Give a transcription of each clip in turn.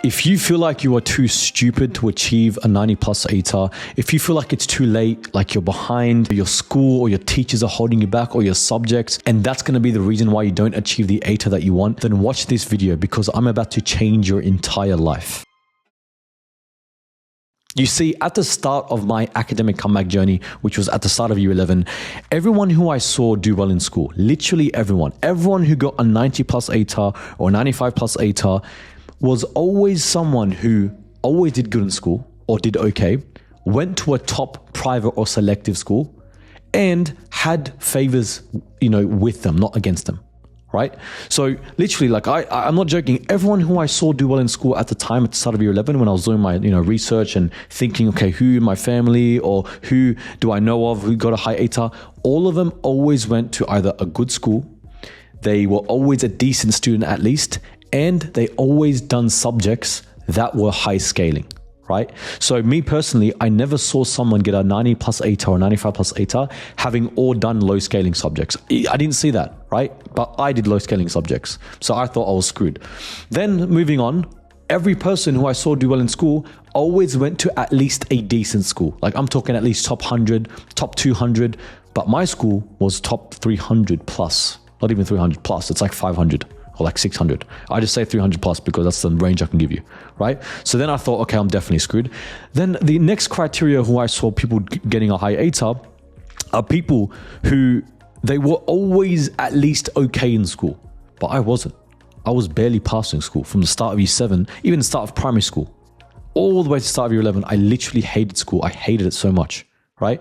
If you feel like you are too stupid to achieve a 90 plus ATAR, if you feel like it's too late, like you're behind, your school or your teachers are holding you back or your subjects, and that's going to be the reason why you don't achieve the ATAR that you want, then watch this video because I'm about to change your entire life. You see, at the start of my academic comeback journey, which was at the start of year 11, everyone who I saw do well in school, literally everyone who got a 90 plus ATAR or 95 plus ATAR was always someone who always did good in school or did okay, went to a top private or selective school, and had favors, with them, not against them. Right? So literally, like I'm not joking. Everyone who I saw do well in school at the time, at the start of year 11, when I was doing my, research and thinking, okay, who in my family or who do I know of who got a high ATAR, all of them always went to either a good school, they were always a decent student at least, and they always done subjects that were high scaling. Right? So me personally, I never saw someone get a 90 plus ATAR or 95 plus ATAR having all done low scaling subjects. I didn't see that, right? But I did low scaling subjects. So I thought I was screwed. Then moving on, every person who I saw do well in school always went to at least a decent school. Like I'm talking at least top 100, top 200, but my school was top 300 plus, not even 300 plus. It's like 500. Or like 600. I just say 300 plus because that's the range I can give you, right? So then I thought, okay, I'm definitely screwed. Then the next criteria who I saw people getting a high ATAR are people who they were always at least okay in school, but I wasn't. I was barely passing school from the start of year 7, even the start of primary school, all the way to the start of year 11. I literally hated school. I hated it so much, right?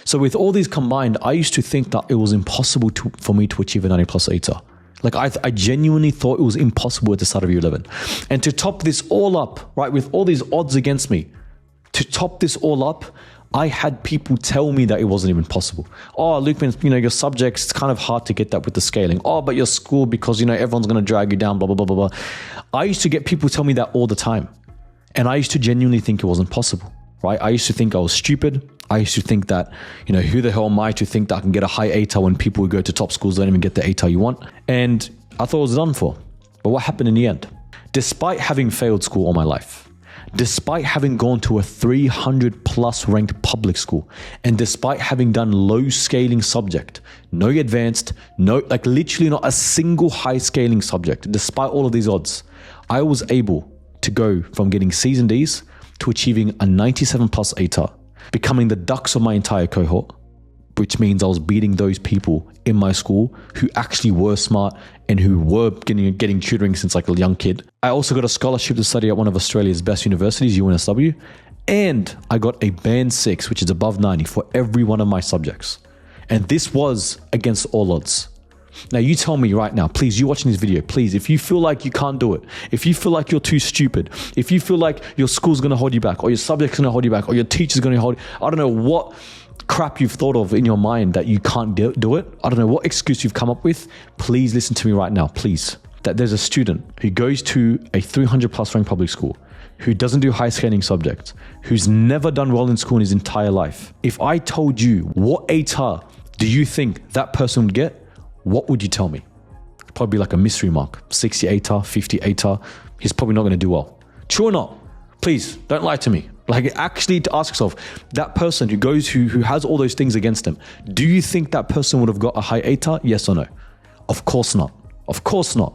So with all these combined, I used to think that it was impossible for me to achieve a 90 plus ATAR. Like I genuinely thought it was impossible at the start of year 11. And to top this all up, right, with all these odds against me, to top this all up, I had people tell me that it wasn't even possible. Oh, Luke, your subjects, it's kind of hard to get that with the scaling. Oh, but your school, because, everyone's going to drag you down, blah, blah, blah, blah, blah. I used to get people tell me that all the time. And I used to genuinely think it wasn't possible, right? I used to think I was stupid. I used to think that, who the hell am I to think that I can get a high ATAR when people who go to top schools don't even get the ATAR you want? And I thought it was done for. But what happened in the end? Despite having failed school all my life, despite having gone to a 300 plus ranked public school, and despite having done low scaling subject, no advanced, like literally not a single high scaling subject, despite all of these odds, I was able to go from getting C's and D's to achieving a 97 plus ATAR, becoming the ducks of my entire cohort, which means I was beating those people in my school who actually were smart and who were getting tutoring since like a young kid. I also got a scholarship to study at one of Australia's best universities, UNSW, and I got a band 6, which is above 90 for every one of my subjects. And this was against all odds. Now you tell me right now, please, you watching this video, please, if you feel like you can't do it, if you feel like you're too stupid, if you feel like your school's going to hold you back or your subject's going to hold you back or your teacher's going to hold you, I don't know what crap you've thought of in your mind that you can't do it. I don't know what excuse you've come up with. Please listen to me right now, please. That there's a student who goes to a 300 plus ranked public school, who doesn't do high scaling subjects, who's never done well in school in his entire life. If I told you what ATAR do you think that person would get, what would you tell me? Probably like a mystery mark, 60 ATAR, 50 ATAR. He's probably not going to do well. True or not? Please don't lie to me. Like actually to ask yourself, that person who has all those things against him, do you think that person would have got a high ATAR? Yes or no? Of course not. Of course not,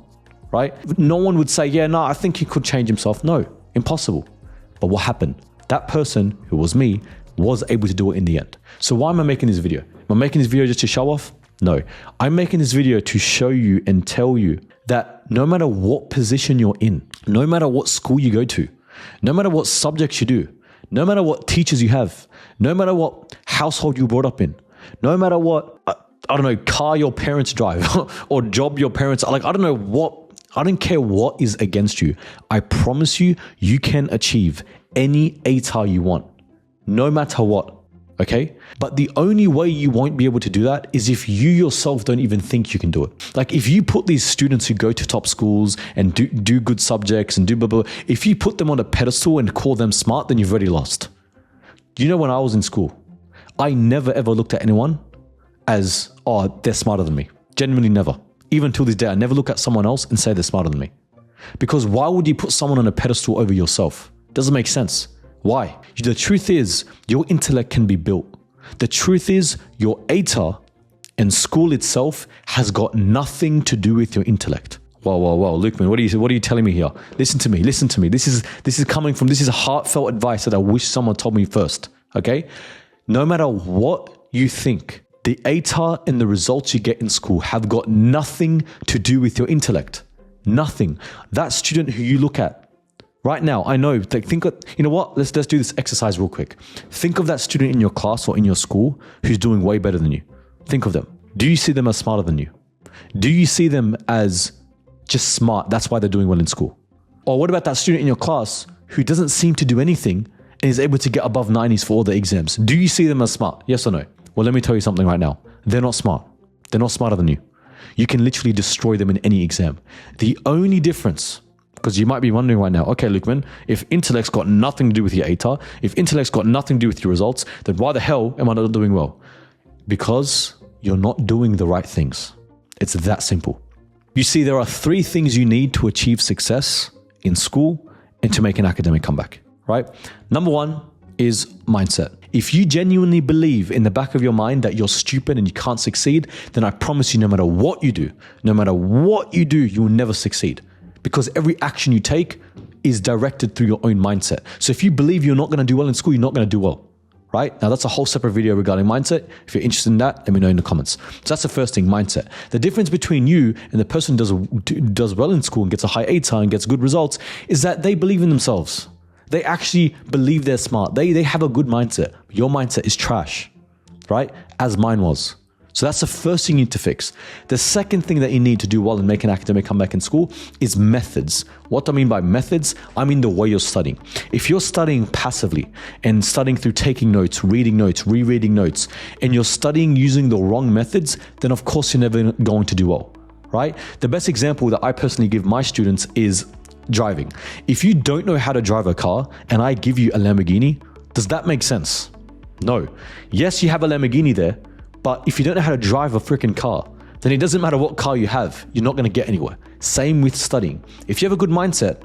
right? No one would say, yeah, no, I think he could change himself. No, impossible. But what happened? That person, who was me, was able to do it in the end. So why am I making this video? Am I making this video just to show off? No, I'm making this video to show you and tell you that no matter what position you're in, no matter what school you go to, no matter what subjects you do, no matter what teachers you have, no matter what household you brought up in, no matter what, car your parents drive or job your parents, I don't care what is against you. I promise you, you can achieve any ATAR you want, no matter what. Okay? But the only way you won't be able to do that is if you yourself don't even think you can do it. Like if you put these students who go to top schools and do good subjects and do blah, blah, blah, if you put them on a pedestal and call them smart, then you've already lost. When I was in school, I never ever looked at anyone as, oh, they're smarter than me. Genuinely never. Even till this day, I never look at someone else and say they're smarter than me. Because why would you put someone on a pedestal over yourself? Doesn't make sense. Why? The truth is, your intellect can be built. The truth is, your ATAR and school itself has got nothing to do with your intellect. Whoa, Luke, man, what are you telling me here? Listen to me. This is heartfelt advice that I wish someone told me first, okay? No matter what you think, the ATAR and the results you get in school have got nothing to do with your intellect. Nothing. That student who you look at right now, I know, you know what? Let's do this exercise real quick. Think of that student in your class or in your school who's doing way better than you. Think of them. Do you see them as smarter than you? Do you see them as just smart? That's why they're doing well in school. Or what about that student in your class who doesn't seem to do anything and is able to get above 90s for all the exams? Do you see them as smart? Yes or no? Well, let me tell you something right now. They're not smart. They're not smarter than you. You can literally destroy them in any exam. The only difference, because you might be wondering right now, okay, Lukeman, if intellect's got nothing to do with your ATAR, if intellect's got nothing to do with your results, then why the hell am I not doing well? Because you're not doing the right things. It's that simple. You see, there are 3 things you need to achieve success in school and to make an academic comeback, right? Number 1 is mindset. If you genuinely believe in the back of your mind that you're stupid and you can't succeed, then I promise you, no matter what you do, you will never succeed. Because every action you take is directed through your own mindset. So if you believe you're not going to do well in school, you're not going to do well, right? Now that's a whole separate video regarding mindset. If you're interested in that, let me know in the comments. So that's the first thing, mindset. The difference between you and the person who does well in school and gets a high ATAR and gets good results is that they believe in themselves. They actually believe they're smart. They have a good mindset. Your mindset is trash, right? As mine was. So that's the first thing you need to fix. The second thing that you need to do well and make an academic comeback in school is methods. What do I mean by methods? I mean the way you're studying. If you're studying passively and studying through taking notes, reading notes, rereading notes, and you're studying using the wrong methods, then of course you're never going to do well, right? The best example that I personally give my students is driving. If you don't know how to drive a car and I give you a Lamborghini, does that make sense? No. Yes, you have a Lamborghini there, but if you don't know how to drive a freaking car, then it doesn't matter what car you have, you're not going to get anywhere. Same with studying. If you have a good mindset,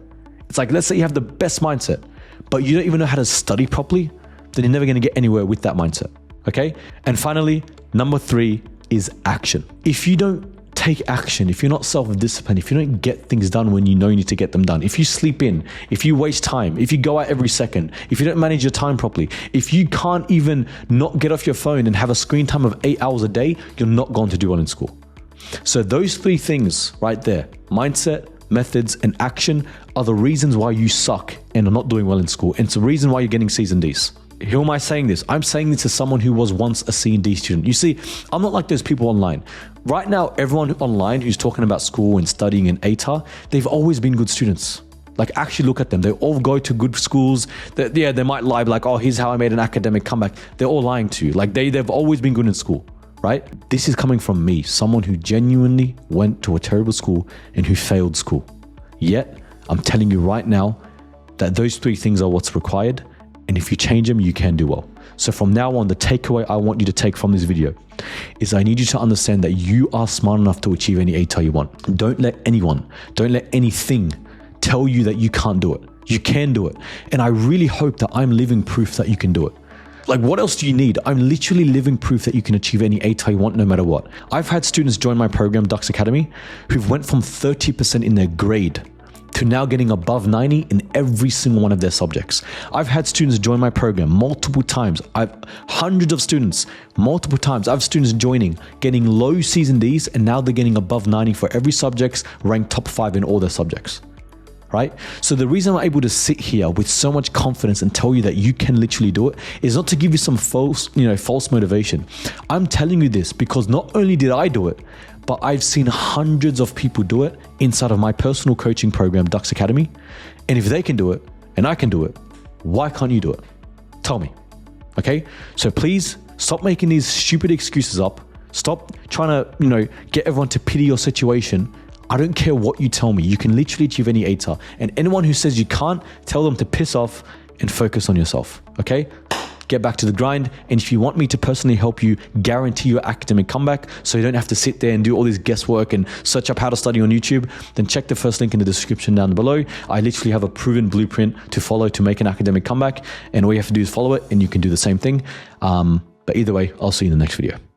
it's like, let's say you have the best mindset, but you don't even know how to study properly, then you're never going to get anywhere with that mindset. Okay? And finally, number 3 is action. If you don't take action, if you're not self-disciplined, if you don't get things done when you know you need to get them done, if you sleep in, if you waste time, if you go out every second, if you don't manage your time properly, if you can't even not get off your phone and have a screen time of 8 hours a day, you're not going to do well in school. So those 3 things right there, mindset, methods, and action, are the reasons why you suck and are not doing well in school. And it's the reason why you're getting C's and D's. Who am I saying this? I'm saying this to someone who was once a C and D student. You see, I'm not like those people online. Right now, everyone online who's talking about school and studying in ATAR, they've always been good students. Like, actually look at them. They all go to good schools. They might lie like, oh, here's how I made an academic comeback. They're all lying to you. Like, they've always been good in school, right? This is coming from me, someone who genuinely went to a terrible school and who failed school. Yet, I'm telling you right now that those 3 things are what's required. And if you change them, you can do well. So from now on, the takeaway I want you to take from this video is I need you to understand that you are smart enough to achieve any ATAR you want. Don't let anything tell you that you can't do it. You can do it. And I really hope that I'm living proof that you can do it. Like, what else do you need? I'm literally living proof that you can achieve any ATAR you want no matter what. I've had students join my program, Dux Academy, who've went from 30% in their grade to now getting above 90 in every single one of their subjects. I've had students join my program multiple times. I've hundreds of students, multiple times. I have students joining, getting low C's and D's, and now they're getting above 90 for every subject, ranked top 5 in all their subjects, right? So the reason I'm able to sit here with so much confidence and tell you that you can literally do it is not to give you some false motivation. I'm telling you this because not only did I do it, but I've seen hundreds of people do it inside of my personal coaching program, Dux Academy. And if they can do it and I can do it, why can't you do it? Tell me, okay? So please stop making these stupid excuses up. Stop trying to, get everyone to pity your situation. I don't care what you tell me. You can literally achieve any ATAR. And anyone who says you can't, tell them to piss off and focus on yourself, okay? get back to the grind. And if you want me to personally help you guarantee your academic comeback so you don't have to sit there and do all this guesswork and search up how to study on YouTube, then check the first link in the description down below. I literally have a proven blueprint to follow to make an academic comeback, and all you have to do is follow it and you can do the same thing. But either way, I'll see you in the next video.